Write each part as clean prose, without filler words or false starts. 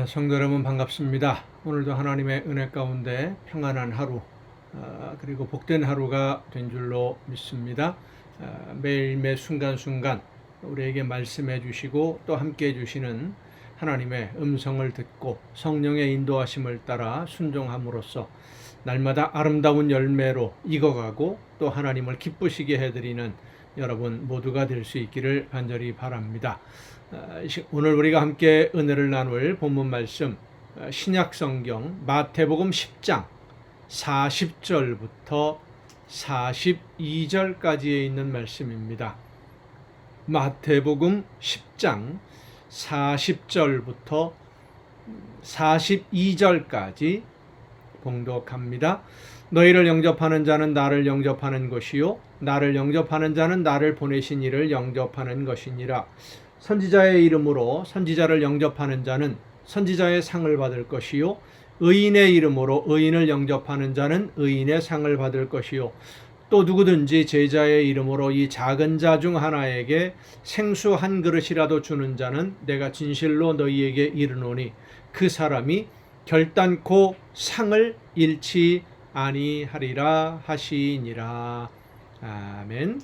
성도 여러분 반갑습니다. 오늘도 하나님의 은혜 가운데 평안한 하루 그리고 복된 하루가 된 줄로 믿습니다. 매일 매 순간순간 우리에게 말씀해 주시고 또 함께 해 주시는 하나님의 음성을 듣고 성령의 인도하심을 따라 순종함으로써 날마다 아름다운 열매로 익어가고 또 하나님을 기쁘시게 해드리는 여러분 모두가 될 수 있기를 간절히 바랍니다. 오늘 우리가 함께 은혜를 나눌 본문 말씀 신약성경 마태복음 10장 40절부터 42절까지에 있는 말씀입니다. 마태복음 10장 40절부터 42절까지 봉독합니다. 너희를 영접하는 자는 나를 영접하는 것이요 나를 영접하는 자는 나를 보내신 이를 영접하는 것이니라. 선지자의 이름으로 선지자를 영접하는 자는 선지자의 상을 받을 것이요 의인의 이름으로 의인을 영접하는 자는 의인의 상을 받을 것이요 또 누구든지 제자의 이름으로 이 작은 자 중 하나에게 생수 한 그릇이라도 주는 자는 내가 진실로 너희에게 이르노니 그 사람이 결단코 상을 잃지 아니하리라 하시니라. 아멘.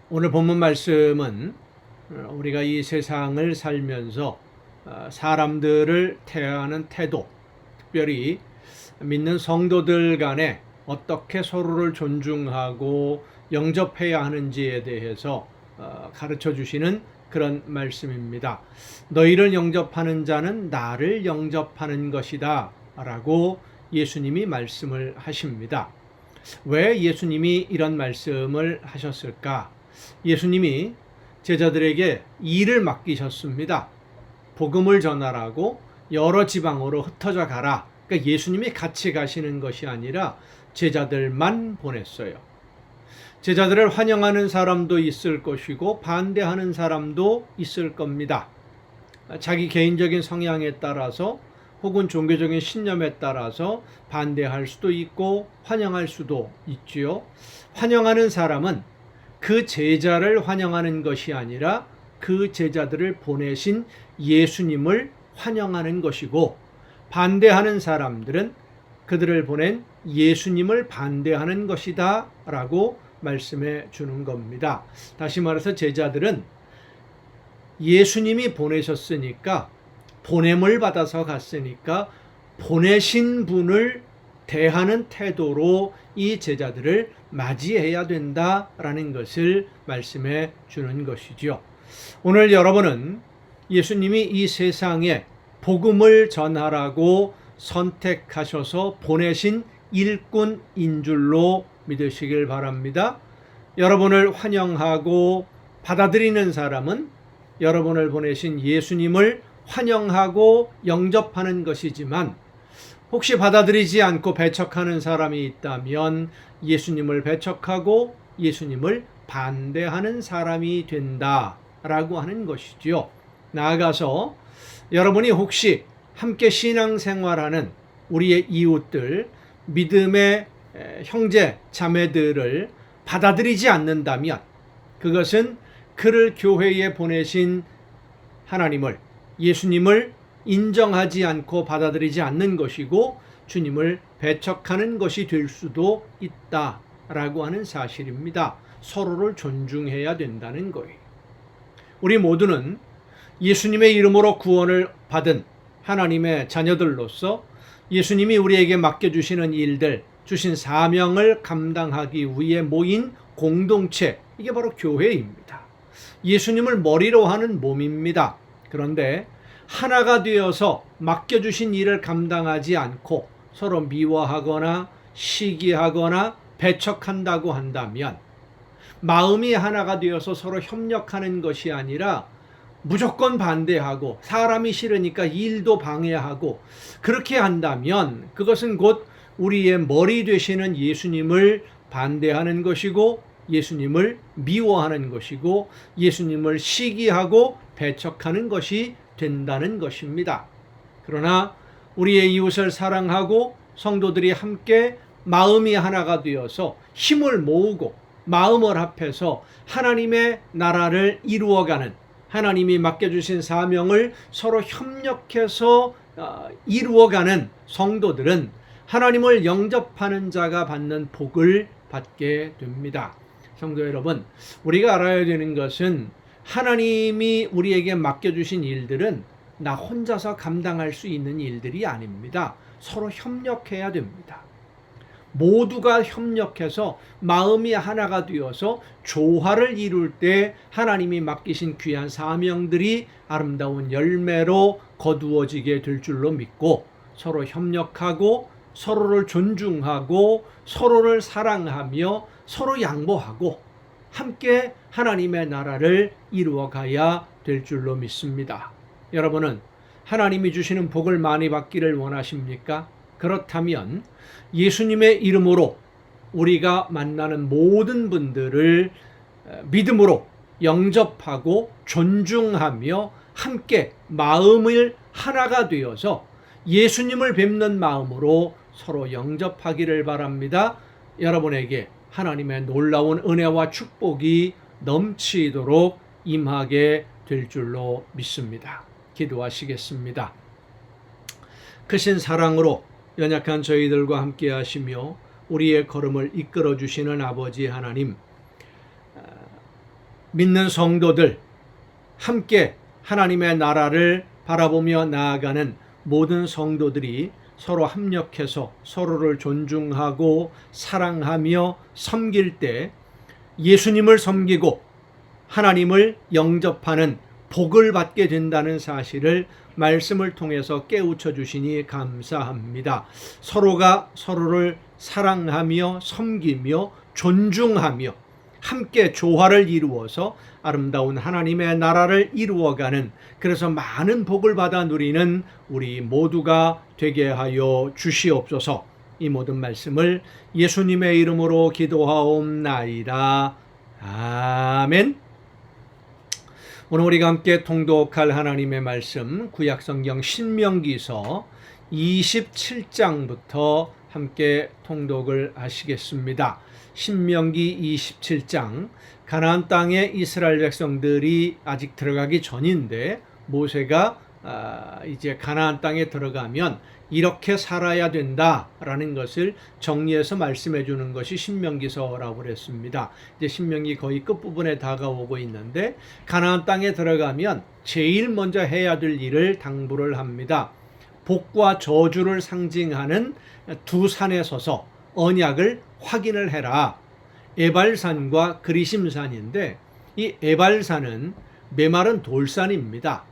오늘 본문 말씀은 우리가 이 세상을 살면서 사람들을 대하는 태도, 특별히 믿는 성도들 간에 어떻게 서로를 존중하고 영접해야 하는지에 대해서 가르쳐 주시는 그런 말씀입니다. 너희를 영접하는 자는 나를 영접하는 것이다 라고 예수님이 말씀을 하십니다. 왜 예수님이 이런 말씀을 하셨을까? 예수님이 제자들에게 일을 맡기셨습니다. 복음을 전하라고 여러 지방으로 흩어져 가라. 그러니까 예수님이 같이 가시는 것이 아니라 제자들만 보냈어요. 제자들을 환영하는 사람도 있을 것이고 반대하는 사람도 있을 겁니다. 자기 개인적인 성향에 따라서 혹은 종교적인 신념에 따라서 반대할 수도 있고 환영할 수도 있지요. 환영하는 사람은 그 제자를 환영하는 것이 아니라 그 제자들을 보내신 예수님을 환영하는 것이고, 반대하는 사람들은 그들을 보낸 예수님을 반대하는 것이다 라고 말씀해 주는 겁니다. 다시 말해서 제자들은 예수님이 보내셨으니까, 보냄을 받아서 갔으니까 보내신 분을 대하는 태도로 이 제자들을 맞이해야 된다라는 것을 말씀해 주는 것이죠. 오늘 여러분은 예수님이 이 세상에 복음을 전하라고 선택하셔서 보내신 일꾼인 줄로 믿으시길 바랍니다. 여러분을 환영하고 받아들이는 사람은 여러분을 보내신 예수님을 환영하고 영접하는 것이지만, 혹시 받아들이지 않고 배척하는 사람이 있다면 예수님을 배척하고 예수님을 반대하는 사람이 된다라고 하는 것이죠. 나아가서 여러분이 혹시 함께 신앙생활하는 우리의 이웃들, 믿음의 형제 자매들을 받아들이지 않는다면 그것은 그를 교회에 보내신 하나님을, 예수님을 인정하지 않고 받아들이지 않는 것이고 주님을 배척하는 것이 될 수도 있다라고 하는 사실입니다. 서로를 존중해야 된다는 거예요. 우리 모두는 예수님의 이름으로 구원을 받은 하나님의 자녀들로서 예수님이 우리에게 맡겨주시는 일들, 주신 사명을 감당하기 위해 모인 공동체, 이게 바로 교회입니다. 예수님을 머리로 하는 몸입니다. 그런데 하나가 되어서 맡겨주신 일을 감당하지 않고 서로 미워하거나 시기하거나 배척한다고 한다면, 마음이 하나가 되어서 서로 협력하는 것이 아니라 무조건 반대하고 사람이 싫으니까 일도 방해하고 그렇게 한다면 그것은 곧 우리의 머리 되시는 예수님을 반대하는 것이고 예수님을 미워하는 것이고 예수님을 시기하고 배척하는 것이 된다는 것입니다. 그러나 우리의 이웃을 사랑하고 성도들이 함께 마음이 하나가 되어서 힘을 모으고 마음을 합해서 하나님의 나라를 이루어가는, 하나님이 맡겨주신 사명을 서로 협력해서 이루어가는 성도들은 하나님을 영접하는 자가 받는 복을 받게 됩니다. 성도 여러분, 우리가 알아야 되는 것은 하나님이 우리에게 맡겨주신 일들은 나 혼자서 감당할 수 있는 일들이 아닙니다. 서로 협력해야 됩니다. 모두가 협력해서 마음이 하나가 되어서 조화를 이룰 때 하나님이 맡기신 귀한 사명들이 아름다운 열매로 거두어지게 될 줄로 믿고, 서로 협력하고 서로를 존중하고 서로를 사랑하며 서로 양보하고 함께 하나님의 나라를 이루어가야 될 줄로 믿습니다. 여러분은 하나님이 주시는 복을 많이 받기를 원하십니까? 그렇다면 예수님의 이름으로 우리가 만나는 모든 분들을 믿음으로 영접하고 존중하며 함께 마음을 하나가 되어서 예수님을 뵙는 마음으로 서로 영접하기를 바랍니다. 여러분에게 하나님의 놀라운 은혜와 축복이 넘치도록 임하게 될 줄로 믿습니다. 기도하시겠습니다. 크신 사랑으로 연약한 저희들과 함께 하시며 우리의 걸음을 이끌어 주시는 아버지 하나님, 믿는 성도들 함께 하나님의 나라를 바라보며 나아가는 모든 성도들이 서로 합력해서 서로를 존중하고 사랑하며 섬길 때 예수님을 섬기고 하나님을 영접하는 복을 받게 된다는 사실을 말씀을 통해서 깨우쳐 주시니 감사합니다. 서로가 서로를 사랑하며 섬기며 존중하며 함께 조화를 이루어서 아름다운 하나님의 나라를 이루어가는, 그래서 많은 복을 받아 누리는 우리 모두가 되게 하여 주시옵소서. 이 모든 말씀을 예수님의 이름으로 기도하옵나이다. 아멘. 오늘 우리가 함께 통독할 하나님의 말씀, 구약성경 신명기서 27장부터 함께 통독을 하시겠습니다. 신명기 27장, 가나안 땅에 이스라엘 백성들이 아직 들어가기 전인데 모세가 이제 가나안 땅에 들어가면 이렇게 살아야 된다라는 것을 정리해서 말씀해 주는 것이 신명기서라고 그랬습니다. 이제 신명기 거의 끝부분에 다가오고 있는데, 가나안 땅에 들어가면 제일 먼저 해야 될 일을 당부를 합니다. 복과 저주를 상징하는 두 산에 서서 언약을 확인을 해라. 에발산과 그리심산인데, 이 에발산은 메마른 돌산입니다.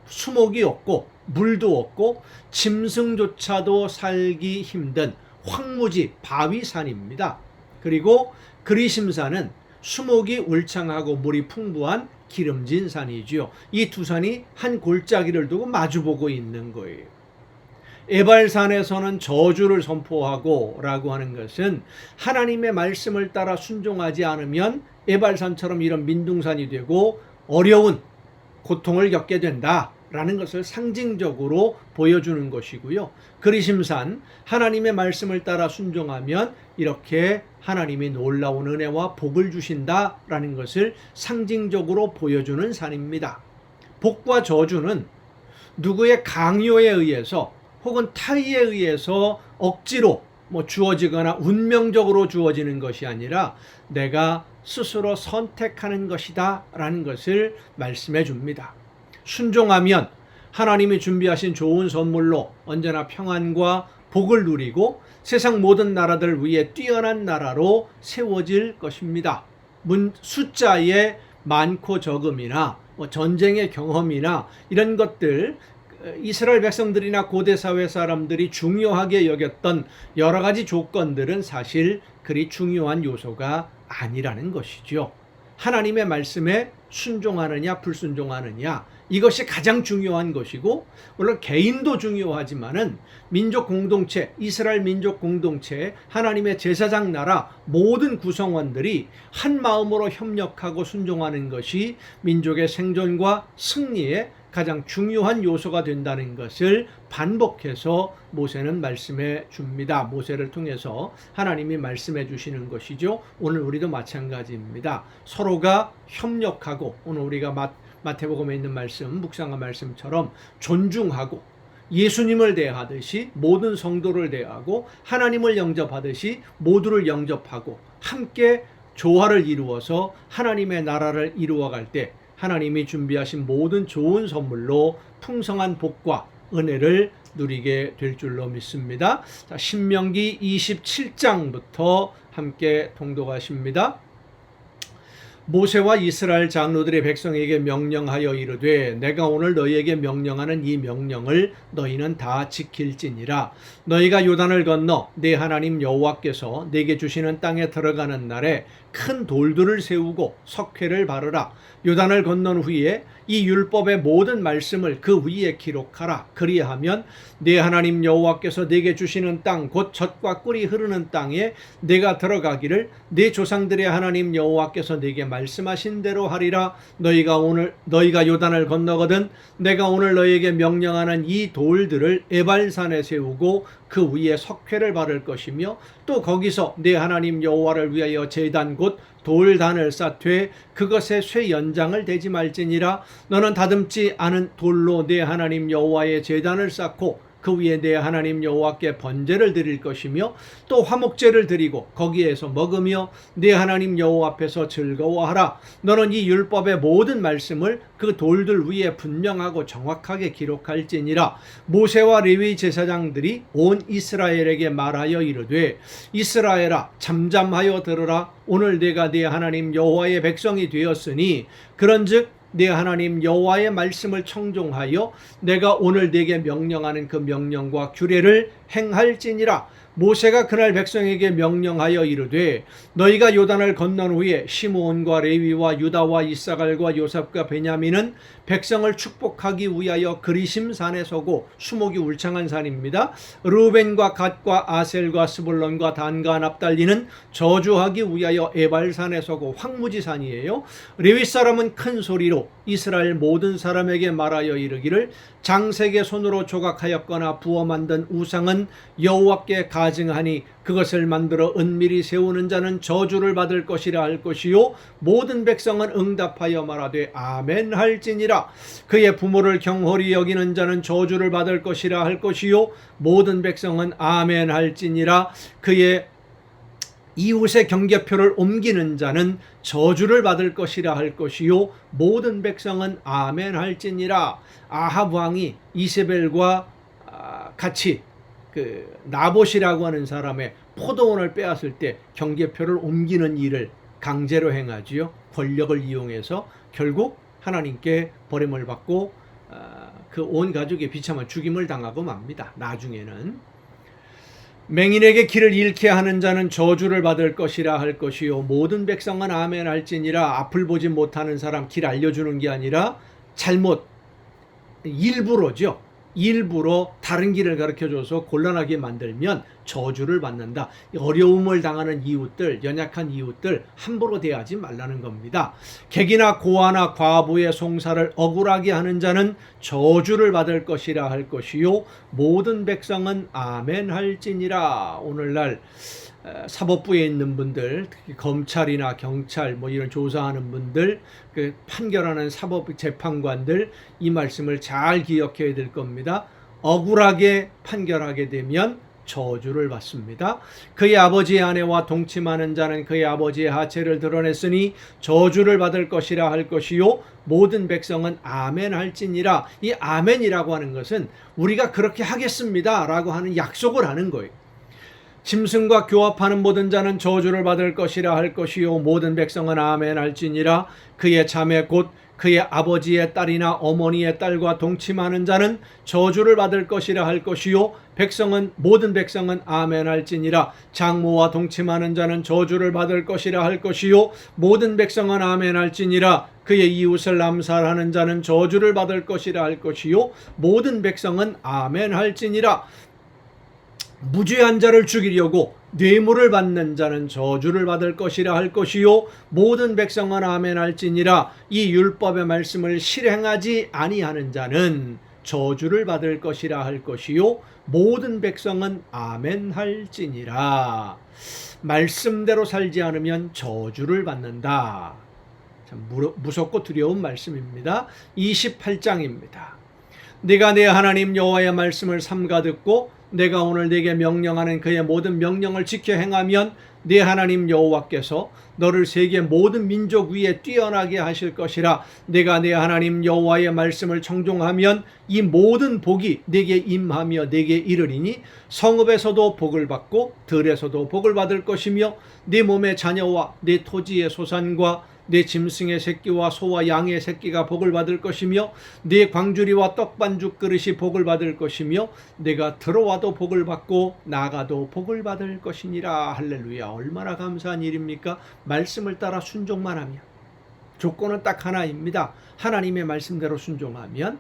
수목이 없고 물도 없고 짐승조차도 살기 힘든 황무지 바위산입니다. 그리고 그리심산은 수목이 울창하고 물이 풍부한 기름진 산이지요. 이 두 산이 한 골짜기를 두고 마주보고 있는 거예요. 에발산에서는 저주를 선포하고 라고 하는 것은 하나님의 말씀을 따라 순종하지 않으면 에발산처럼 이런 민둥산이 되고 어려운 고통을 겪게 된다라는 것을 상징적으로 보여주는 것이고요. 그리심산, 하나님의 말씀을 따라 순종하면 이렇게 하나님이 놀라운 은혜와 복을 주신다라는 것을 상징적으로 보여주는 산입니다. 복과 저주는 누구의 강요에 의해서 혹은 타의에 의해서 억지로 주어지거나 운명적으로 주어지는 것이 아니라 내가 스스로 선택하는 것이다 라는 것을 말씀해 줍니다. 순종하면 하나님이 준비하신 좋은 선물로 언제나 평안과 복을 누리고 세상 모든 나라들 위에 뛰어난 나라로 세워질 것입니다. 숫자의 많고 적음이나 전쟁의 경험이나 이런 것들, 이스라엘 백성들이나 고대 사회 사람들이 중요하게 여겼던 여러 가지 조건들은 사실 그리 중요한 요소가 아니라는 것이죠. 하나님의 말씀에 순종하느냐 불순종하느냐, 이것이 가장 중요한 것이고, 물론 개인도 중요하지만은 민족 공동체, 이스라엘 민족 공동체, 하나님의 제사장 나라 모든 구성원들이 한 마음으로 협력하고 순종하는 것이 민족의 생존과 승리에 가장 중요한 요소가 된다는 것을 반복해서 모세는 말씀해 줍니다. 모세를 통해서 하나님이 말씀해 주시는 것이죠. 오늘 우리도 마찬가지입니다. 서로가 협력하고, 오늘 우리가 마태복음에 있는 말씀, 묵상한 말씀처럼 존중하고 예수님을 대하듯이 모든 성도를 대하고 하나님을 영접하듯이 모두를 영접하고 함께 조화를 이루어서 하나님의 나라를 이루어갈 때 하나님이 준비하신 모든 좋은 선물로 풍성한 복과 은혜를 누리게 될 줄로 믿습니다. 자, 신명기 27장부터 함께 통독하십니다. 모세와 이스라엘 장로들의 백성에게 명령하여 이르되 내가 오늘 너희에게 명령하는 이 명령을 너희는 다 지킬지니라. 너희가 요단을 건너 내 하나님 여호와께서 내게 주시는 땅에 들어가는 날에 큰 돌들을 세우고 석회를 바르라. 요단을 건넌 후에 이 율법의 모든 말씀을 그 위에 기록하라. 그리하면 내 하나님 여호와께서 내게 주시는 땅 곧 젖과 꿀이 흐르는 땅에 내가 들어가기를 내 조상들의 하나님 여호와께서 내게 말씀하신 대로 하리라. 너희가 요단을 건너거든 내가 오늘 너희에게 명령하는 이 돌들을 에발산에 세우고 그 위에 석회를 바를 것이며 또 거기서 내 하나님 여호와를 위하여 제단 곧 돌단을 쌓되 그것에 쇠 연장을 대지 말지니라. 너는 다듬지 않은 돌로 내 하나님 여호와의 제단을 쌓고 그 위에 내 하나님 여호와께 번제를 드릴 것이며 또 화목제를 드리고 거기에서 먹으며 내 하나님 여호와 앞에서 즐거워하라. 너는 이 율법의 모든 말씀을 그 돌들 위에 분명하고 정확하게 기록할지니라. 모세와 레위 제사장들이 온 이스라엘에게 말하여 이르되 이스라엘아 잠잠하여 들으라. 오늘 내가 네 하나님 여호와의 백성이 되었으니 그런즉 내 하나님 여호와의 말씀을 청종하여 내가 오늘 네게 명령하는 그 명령과 규례를 행할지니라. 모세가 그날 백성에게 명령하여 이르되 너희가 요단을 건넌 후에 시므온과 레위와 유다와 이사갈과 요셉과 베냐민은 백성을 축복하기 위하여 그리심 산에 서고 수목이 울창한 산입니다. 르우벤과 갓과 아셀과 스불론과 단과 납달리는 저주하기 위하여 에발산에 서고 황무지 산이에요. 레위 사람은 큰 소리로 이스라엘 모든 사람에게 말하여 이르기를 장색의 손으로 조각하였거나 부어 만든 우상은 여호와께 가증하니 그것을 만들어 은밀히 세우는 자는 저주를 받을 것이라 할 것이요 모든 백성은 응답하여 말하되 아멘 할지니라. 그의 부모를 경홀히 여기는 자는 저주를 받을 것이라 할 것이요 모든 백성은 아멘 할지니라. 그의 이웃의 경계표를 옮기는 자는 저주를 받을 것이라 할 것이요 모든 백성은 아멘 할지니라. 아합 왕이 이세벨과 같이 그 나봇이라고 하는 사람의 포도원을 빼앗을 때 경계표를 옮기는 일을 강제로 행하지요. 권력을 이용해서 결국 하나님께 버림을 받고 그 온 가족의 비참한 죽임을 당하고 맙니다. 나중에는 맹인에게 길을 잃게 하는 자는 저주를 받을 것이라 할 것이요 모든 백성은 아멘 할지니라. 앞을 보지 못하는 사람 길 알려주는 게 아니라 잘못 일부러 다른 길을 가르쳐줘서 곤란하게 만들면 저주를 받는다. 어려움을 당하는 이웃들, 연약한 이웃들 함부로 대하지 말라는 겁니다. 객이나 고아나 과부의 송사를 억울하게 하는 자는 저주를 받을 것이라 할 것이요 모든 백성은 아멘 할지니라. 오늘날 사법부에 있는 분들, 특히 검찰이나 경찰 뭐 이런 조사하는 분들, 그 판결하는 사법 재판관들 이 말씀을 잘 기억해야 될 겁니다. 억울하게 판결하게 되면 저주를 받습니다. 그의 아버지의 아내와 동침하는 자는 그의 아버지의 하체를 드러냈으니 저주를 받을 것이라 할 것이요 모든 백성은 아멘 할지니라. 이 아멘이라고 하는 것은 우리가 그렇게 하겠습니다 라고 하는 약속을 하는 거예요. 짐승과 교합하는 모든 자는 저주를 받을 것이라 할 것이요 모든 백성은 아멘 할지니라. 그의 자매 곧 그의 아버지의 딸이나 어머니의 딸과 동침하는 자는 저주를 받을 것이라 할 것이요 모든 백성은 아멘 할지니라. 장모와 동침하는 자는 저주를 받을 것이라 할 것이요 모든 백성은 아멘 할지니라. 그의 이웃을 암살하는 자는 저주를 받을 것이라 할 것이요 모든 백성은 아멘 할지니라. 무죄한 자를 죽이려고 뇌물을 받는 자는 저주를 받을 것이라 할 것이요 모든 백성은 아멘 할지니라. 이 율법의 말씀을 실행하지 아니하는 자는 저주를 받을 것이라 할 것이요 모든 백성은 아멘 할지니라. 말씀대로 살지 않으면 저주를 받는다. 참 무섭고 두려운 말씀입니다. 28장입니다. 네가 내 하나님 여호와의 말씀을 삼가 듣고 내가 오늘 네게 명령하는 그의 모든 명령을 지켜 행하면 네 하나님 여호와께서 너를 세계 모든 민족 위에 뛰어나게 하실 것이라. 내가 네 하나님 여호와의 말씀을 청종하면 이 모든 복이 네게 임하며 네게 이르리니 성읍에서도 복을 받고 들에서도 복을 받을 것이며 네 몸의 자녀와 네 토지의 소산과 내 짐승의 새끼와 소와 양의 새끼가 복을 받을 것이며 네 광주리와 떡반죽 그릇이 복을 받을 것이며 내가 들어와도 복을 받고 나가도 복을 받을 것이니라. 할렐루야. 얼마나 감사한 일입니까? 말씀을 따라 순종만 하면. 조건은 딱 하나입니다. 하나님의 말씀대로 순종하면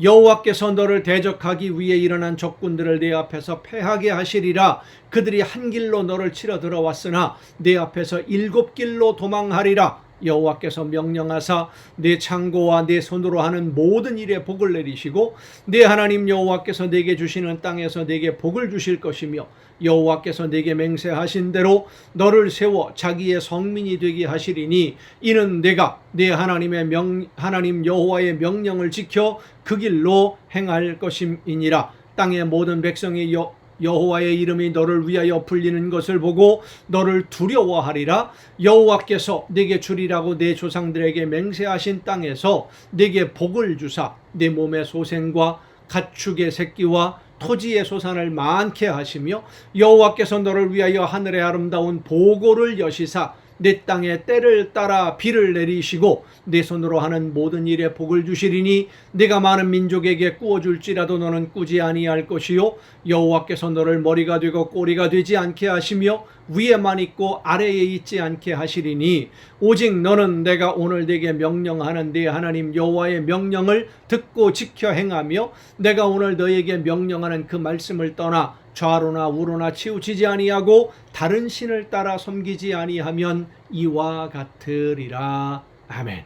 여호와께서 너를 대적하기 위해 일어난 적군들을 내 앞에서 패하게 하시리라. 그들이 한 길로 너를 치러 들어왔으나 내 앞에서 7길로 도망하리라. 여호와께서 명령하사 내 창고와 내 손으로 하는 모든 일에 복을 내리시고 내 하나님 여호와께서 내게 주시는 땅에서 내게 복을 주실 것이며 여호와께서 내게 맹세하신 대로 너를 세워 자기의 성민이 되게 하시리니 이는 내가 내 하나님 여호와의 명령을 지켜 그 길로 행할 것임이니라. 땅의 모든 백성이 여호와의 이름이 너를 위하여 불리는 것을 보고 너를 두려워하리라. 여호와께서 네게 주리라고 내 조상들에게 맹세하신 땅에서 네게 복을 주사 내 몸의 소생과 가축의 새끼와 토지의 소산을 많게 하시며 여호와께서 너를 위하여 하늘의 아름다운 보고를 여시사 내 땅에 때를 따라 비를 내리시고 내 손으로 하는 모든 일에 복을 주시리니 네가 많은 민족에게 꾸어줄지라도 너는 꾸지 아니할 것이요 여호와께서 너를 머리가 되고 꼬리가 되지 않게 하시며 위에만 있고 아래에 있지 않게 하시리니 오직 너는 내가 오늘 네게 명령하는 네 하나님 여호와의 명령을 듣고 지켜 행하며 내가 오늘 너에게 명령하는 그 말씀을 떠나 좌로나 우로나 치우치지 아니하고 다른 신을 따라 섬기지 아니하면 이와 같으리라. 아멘.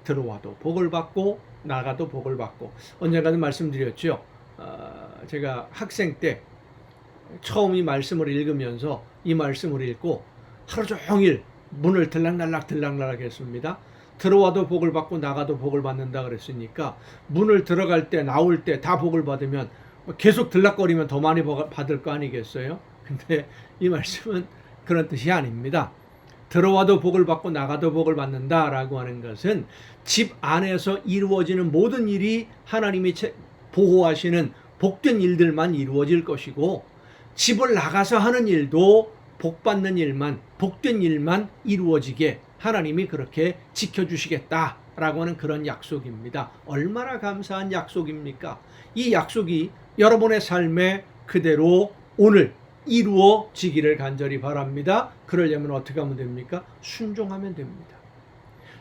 들어와도 복을 받고 나가도 복을 받고. 언젠가는 말씀드렸죠. 제가 학생 때 처음 이 말씀을 읽으면서 이 말씀을 읽고 하루 종일 문을 들락날락 했습니다. 들어와도 복을 받고 나가도 복을 받는다 그랬으니까 문을 들어갈 때 나올 때 다 복을 받으면 계속 들락거리면 더 많이 받을 거 아니겠어요? 근데 이 말씀은 그런 뜻이 아닙니다. 들어와도 복을 받고 나가도 복을 받는다라고 하는 것은 집 안에서 이루어지는 모든 일이 하나님이 보호하시는 복된 일들만 이루어질 것이고 집을 나가서 하는 일도 복받는 일만, 복된 일만 이루어지게 하나님이 그렇게 지켜주시겠다라고 하는 그런 약속입니다. 얼마나 감사한 약속입니까? 이 약속이 여러분의 삶에 그대로 오늘 이루어지기를 간절히 바랍니다. 그러려면 어떻게 하면 됩니까? 순종하면 됩니다.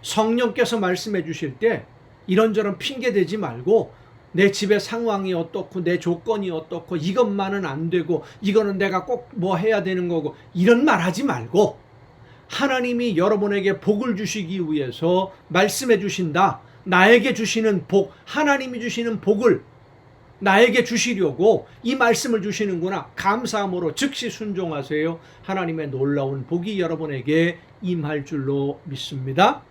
성령께서 말씀해 주실 때 이런저런 핑계 대지 말고 내 집의 상황이 어떻고 내 조건이 어떻고 이것만은 안 되고 이거는 내가 꼭 뭐 해야 되는 거고 이런 말 하지 말고 하나님이 여러분에게 복을 주시기 위해서 말씀해 주신다. 나에게 주시는 복, 하나님이 주시는 복을 나에게 주시려고 이 말씀을 주시는구나. 감사함으로 즉시 순종하세요. 하나님의 놀라운 복이 여러분에게 임할 줄로 믿습니다.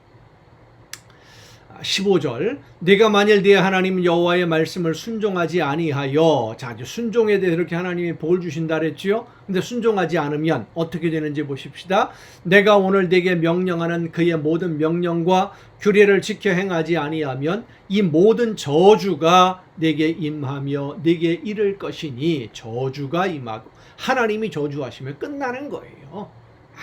15절 내가 만일 네 하나님 여호와의 말씀을 순종하지 아니하여 자 순종에 대해 이렇게 하나님이 복을 주신다 그랬지요. 근데 순종하지 않으면 어떻게 되는지 보십시다. 내가 오늘 네게 명령하는 그의 모든 명령과 규례를 지켜 행하지 아니하면 이 모든 저주가 네게 임하며 네게 이를 것이니 저주가 임하고 하나님이 저주하시면 끝나는 거예요.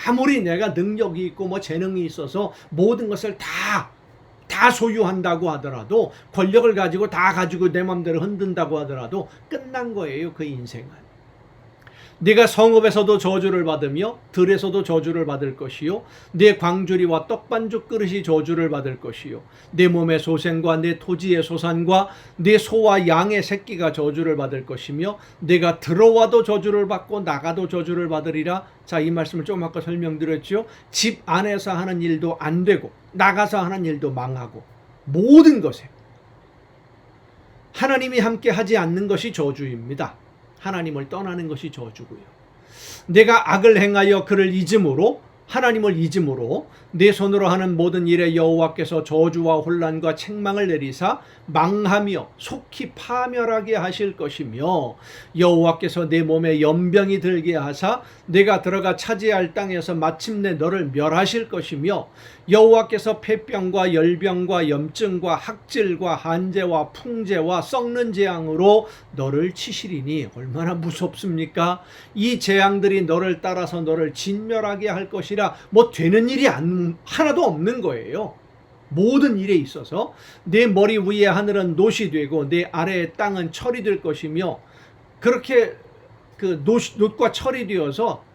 아무리 내가 능력이 있고 뭐 재능이 있어서 모든 것을 다 소유한다고 하더라도 권력을 가지고 다 가지고 내 맘대로 흔든다고 하더라도 끝난 거예요. 그 인생은. 네가 성읍에서도 저주를 받으며 들에서도 저주를 받을 것이요 네 광주리와 떡반죽 그릇이 저주를 받을 것이요 내 몸의 소생과 내 토지의 소산과 내 소와 양의 새끼가 저주를 받을 것이며 내가 들어와도 저주를 받고 나가도 저주를 받으리라. 자, 이 말씀을 조금 아까 설명드렸죠. 집 안에서 하는 일도 안 되고 나가서 하는 일도 망하고 모든 것에 하나님이 함께 하지 않는 것이 저주입니다. 하나님을 떠나는 것이 저주고요. 내가 악을 행하여 그를 잊음으로 하나님을 잊음으로 내 손으로 하는 모든 일에 여호와께서 저주와 혼란과 책망을 내리사 망하며 속히 파멸하게 하실 것이며 여호와께서 내 몸에 연병이 들게 하사 내가 들어가 차지할 땅에서 마침내 너를 멸하실 것이며 여호와께서 폐병과 열병과 염증과 학질과 한재와 풍재와 썩는 재앙으로 너를 치시리니 얼마나 무섭습니까? 이 재앙들이 너를 따라서 너를 진멸하게 할 것이라. 뭐 되는 일이 하나도 없는 거예요. 모든 일에 있어서 내 머리 위에 하늘은 놋이 되고 내 아래의 땅은 철이 될 것이며 그렇게 그 놋과 철이 되어서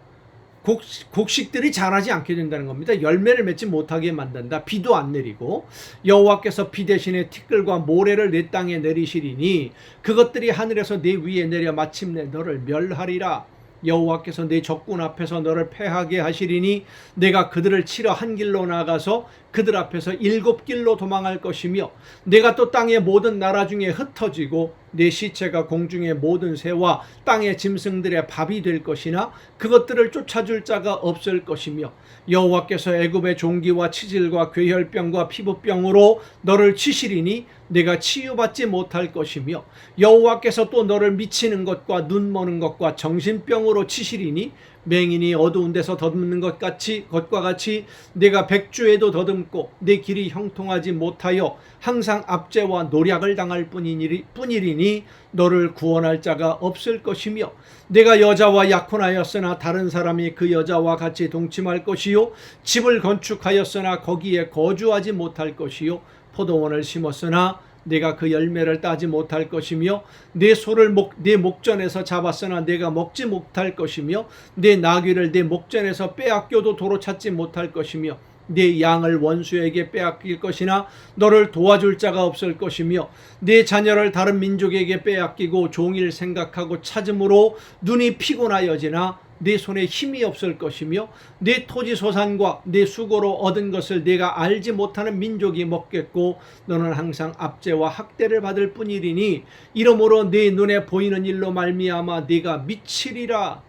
곡식들이 자라지 않게 된다는 겁니다. 열매를 맺지 못하게 만든다. 비도 안 내리고 여호와께서 비 대신에 티끌과 모래를 내 땅에 내리시리니 그것들이 하늘에서 내 위에 내려 마침내 너를 멸하리라. 여호와께서 내 적군 앞에서 너를 패하게 하시리니 내가 그들을 치러 한 길로 나가서 그들 앞에서 7길로 도망할 것이며 내가 또 땅의 모든 나라 중에 흩어지고 내 시체가 공중의 모든 새와 땅의 짐승들의 밥이 될 것이나 그것들을 쫓아줄 자가 없을 것이며 여호와께서 애굽의 종기와 치질과 괴혈병과 피부병으로 너를 치시리니 내가 치유받지 못할 것이며 여호와께서 또 너를 미치는 것과 눈머는 것과 정신병으로 치시리니 맹인이 어두운 데서 더듬는 것과 같이 내가 백주에도 더듬고 내 길이 형통하지 못하여 항상 압제와 노략을 당할 뿐이리니 너를 구원할 자가 없을 것이며 내가 여자와 약혼하였으나 다른 사람이 그 여자와 같이 동침할 것이요 집을 건축하였으나 거기에 거주하지 못할 것이요 포도원을 심었으나 내가 그 열매를 따지 못할 것이며 내 소를 내 목전에서 잡았으나 내가 먹지 못할 것이며 내 나귀를 내 목전에서 빼앗겨도 도로 찾지 못할 것이며 내 양을 원수에게 빼앗길 것이나 너를 도와줄 자가 없을 것이며 내 자녀를 다른 민족에게 빼앗기고 종일 생각하고 찾음으로 눈이 피곤하여지나 내 손에 힘이 없을 것이며 내 토지 소산과 내 수고로 얻은 것을 내가 알지 못하는 민족이 먹겠고 너는 항상 압제와 학대를 받을 뿐이리니 이러므로 내 눈에 보이는 일로 말미암아 네가 미치리라.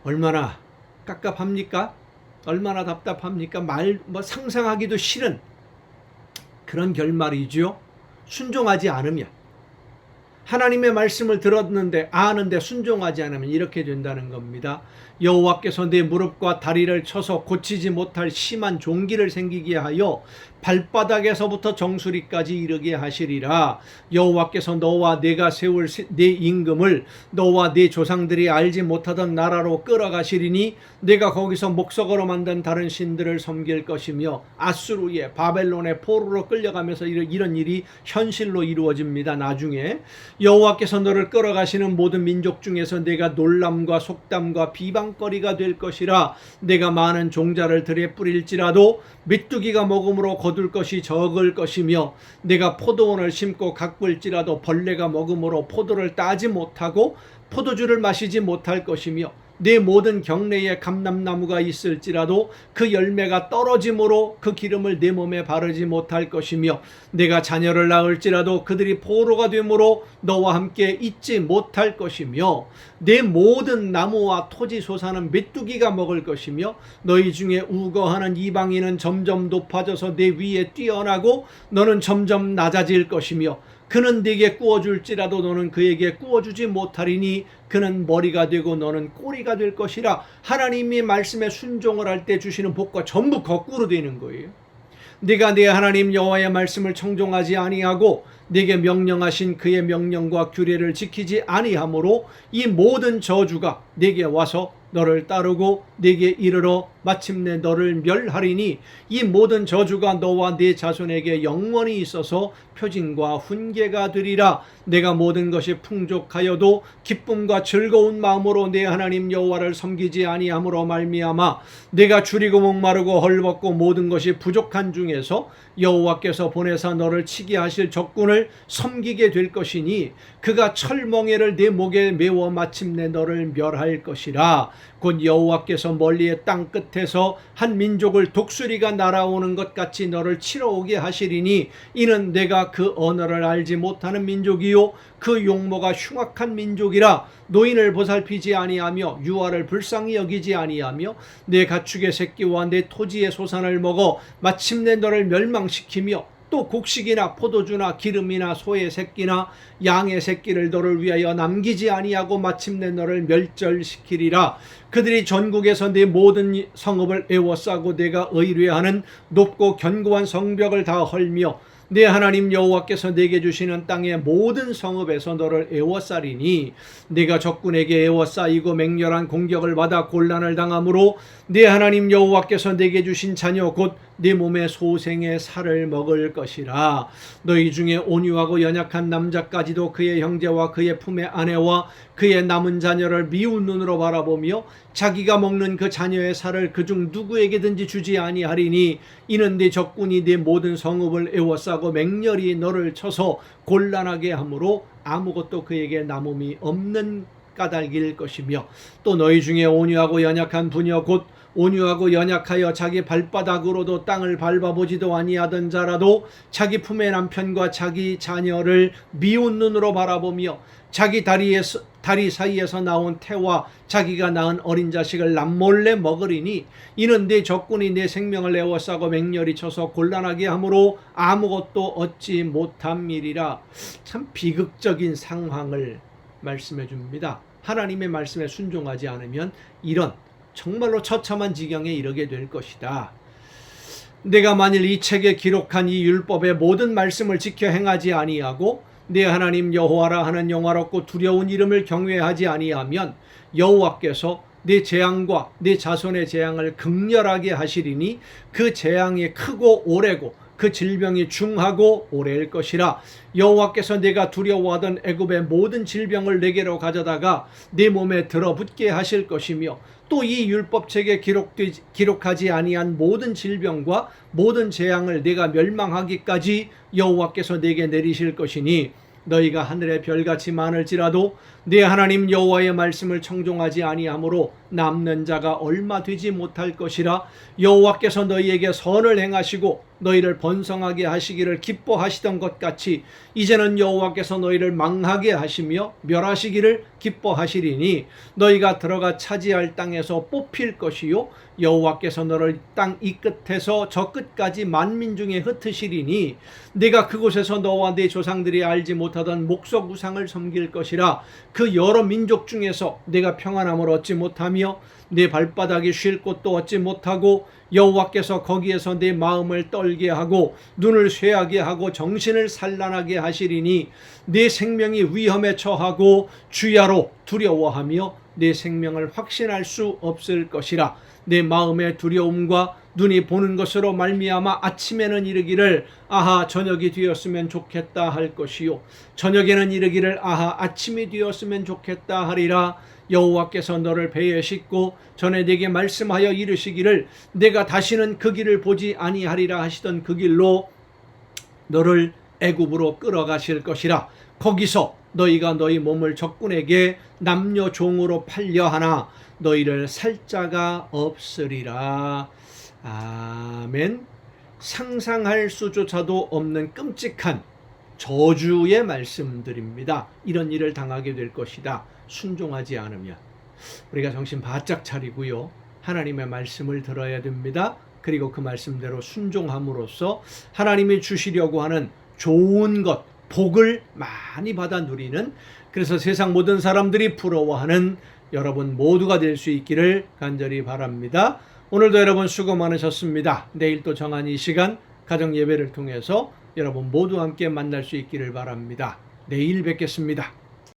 얼마나 깝깝합니까? 얼마나 답답합니까? 상상하기도 싫은 그런 결말이죠. 순종하지 않으면, 하나님의 말씀을 들었는데 아는데 순종하지 않으면 이렇게 된다는 겁니다. 여호와께서 내 무릎과 다리를 쳐서 고치지 못할 심한 종기를 생기게 하여 발바닥에서부터 정수리까지 이르게 하시리라. 여호와께서 너와 내가 세울 내 임금을 너와 내 조상들이 알지 못하던 나라로 끌어가시리니 내가 거기서 목석으로 만든 다른 신들을 섬길 것이며 아수르에 바벨론의 포로로 끌려가면서 이런 일이 현실로 이루어집니다. 나중에 여호와께서 너를 끌어가시는 모든 민족 중에서 내가 놀람과 속담과 비방거리가 될 것이라. 내가 많은 종자를 들에 뿌릴지라도 메뚜기가 먹음으로 거둘 것이 적을 것이며 내가 포도원을 심고 가꿀지라도 벌레가 먹음으로 포도를 따지 못하고 포도주를 마시지 못할 것이며 내 모든 경내에 감람나무가 있을지라도 그 열매가 떨어짐으로 그 기름을 내 몸에 바르지 못할 것이며 내가 자녀를 낳을지라도 그들이 포로가 되므로 너와 함께 있지 못할 것이며 내 모든 나무와 토지 소산은 메뚜기가 먹을 것이며 너희 중에 우거하는 이방인은 점점 높아져서 내 위에 뛰어나고 너는 점점 낮아질 것이며 그는 네게 구워줄지라도 너는 그에게 구워주지 못하리니 그는 머리가 되고 너는 꼬리가 될 것이라. 하나님이 말씀에 순종을 할 때 주시는 복과 전부 거꾸로 되는 거예요. 네가 네 하나님 여호와의 말씀을 청종하지 아니하고 네게 명령하신 그의 명령과 규례를 지키지 아니하므로 이 모든 저주가 네게 와서 너를 따르고 네게 이르러 마침내 너를 멸하리니 이 모든 저주가 너와 네 자손에게 영원히 있어서 표징과 훈계가 되리라. 내가 모든 것이 풍족하여도 기쁨과 즐거운 마음으로 내 하나님 여호와를 섬기지 아니함으로 말미암아 내가 줄이고 목마르고 헐벗고 모든 것이 부족한 중에서 여호와께서 보내사 너를 치게 하실 적군을 섬기게 될 것이니 그가 철멍에를 내 목에 메워 마침내 너를 멸할 것이라. 곧 여호와께서 멀리의 땅 끝에서 한 민족을 독수리가 날아오는 것 같이 너를 치러 오게 하시리니 이는 내가 그 언어를 알지 못하는 민족이요 그 용모가 흉악한 민족이라. 노인을 보살피지 아니하며 유아를 불쌍히 여기지 아니하며 내 가축의 새끼와 내 토지의 소산을 먹어 마침내 너를 멸망시키며 또 곡식이나 포도주나 기름이나 소의 새끼나 양의 새끼를 너를 위하여 남기지 아니하고 마침내 너를 멸절시키리라. 그들이 전국에서 내 모든 성읍을 에워싸고 내가 의뢰하는 높고 견고한 성벽을 다 헐며 내 하나님 여호와께서 내게 주시는 땅의 모든 성읍에서 너를 에워싸리니 내가 적군에게 에워싸이고 맹렬한 공격을 받아 곤란을 당하므로 내 하나님 여호와께서 내게 주신 자녀 곧 네 몸의 소생의 살을 먹을 것이라. 너희 중에 온유하고 연약한 남자까지도 그의 형제와 그의 품의 아내와 그의 남은 자녀를 미운 눈으로 바라보며 자기가 먹는 그 자녀의 살을 그중 누구에게든지 주지 아니하리니 이는 네 적군이 네 모든 성읍을 에워싸고 맹렬히 너를 쳐서 곤란하게 하므로 아무것도 그에게 남음이 없는 까닭일 것이며 또 너희 중에 온유하고 연약한 부녀 곧 온유하고 연약하여 자기 발바닥으로도 땅을 밟아보지도 아니하던 자라도 자기 품의 남편과 자기 자녀를 미운 눈으로 바라보며 자기 다리 사이에서 나온 태와 자기가 낳은 어린 자식을 남몰래 먹으리니 이는 네 적군이 내 생명을 에워싸고 맹렬히 쳐서 곤란하게 하므로 아무것도 얻지 못함이리라. 참 비극적인 상황을 말씀해 줍니다. 하나님의 말씀에 순종하지 않으면 이런 정말로 처참한 지경에 이르게 될 것이다. 내가 만일 이 책에 기록한 이 율법의 모든 말씀을 지켜 행하지 아니하고 내 하나님 여호와라 하는 영화롭고 두려운 이름을 경외하지 아니하면 여호와께서 내 재앙과 내 자손의 재앙을 극렬하게 하시리니 그 재앙이 크고 오래고 그 질병이 중하고 오래일 것이라. 여호와께서 내가 두려워하던 애굽의 모든 질병을 내게로 가져다가 내 몸에 들어붙게 하실 것이며 또 이 율법책에 기록하지 아니한 모든 질병과 모든 재앙을 내가 멸망하기까지 여호와께서 내게 내리실 것이니 너희가 하늘의 별같이 많을지라도 내 하나님 여호와의 말씀을 청종하지 아니하므로 남는 자가 얼마 되지 못할 것이라. 여호와께서 너희에게 선을 행하시고 너희를 번성하게 하시기를 기뻐하시던 것 같이 이제는 여호와께서 너희를 망하게 하시며 멸하시기를 기뻐하시리니 너희가 들어가 차지할 땅에서 뽑힐 것이요 여호와께서 너를 땅 이 끝에서 저 끝까지 만민 중에 흩으시리니 네가 그곳에서 너와 네 조상들이 알지 못하던 목석 우상을 섬길 것이라. 그 여러 민족 중에서 네가 평안함을 얻지 못하며 네 발바닥이 쉴 곳도 얻지 못하고 여호와께서 거기에서 네 마음을 떨게 하고 눈을 쇠하게 하고 정신을 산란하게 하시리니 네 생명이 위험에 처하고 주야로 두려워하며 내 생명을 확신할 수 없을 것이라. 내 마음의 두려움과 눈이 보는 것으로 말미암아 아침에는 이르기를 아하 저녁이 되었으면 좋겠다 할 것이요 저녁에는 이르기를 아하 아침이 되었으면 좋겠다 하리라. 여호와께서 너를 배에 싣고 전에 네게 말씀하여 이르시기를 내가 다시는 그 길을 보지 아니하리라 하시던 그 길로 너를 애굽으로 끌어가실 것이라. 거기서 너희가 너희 몸을 적군에게 남녀 종으로 팔려 하나 너희를 살 자가 없으리라. 아멘. 상상할 수조차도 없는 끔찍한 저주의 말씀드립니다. 이런 일을 당하게 될 것이다. 순종하지 않으면. 우리가 정신 바짝 차리고요. 하나님의 말씀을 들어야 됩니다. 그리고 그 말씀대로 순종함으로써 하나님이 주시려고 하는 좋은 것, 복을 많이 받아 누리는, 그래서 세상 모든 사람들이 부러워하는 여러분 모두가 될 수 있기를 간절히 바랍니다. 오늘도 여러분 수고 많으셨습니다. 내일 또 정한 이 시간 가정 예배를 통해서 여러분 모두 함께 만날 수 있기를 바랍니다. 내일 뵙겠습니다.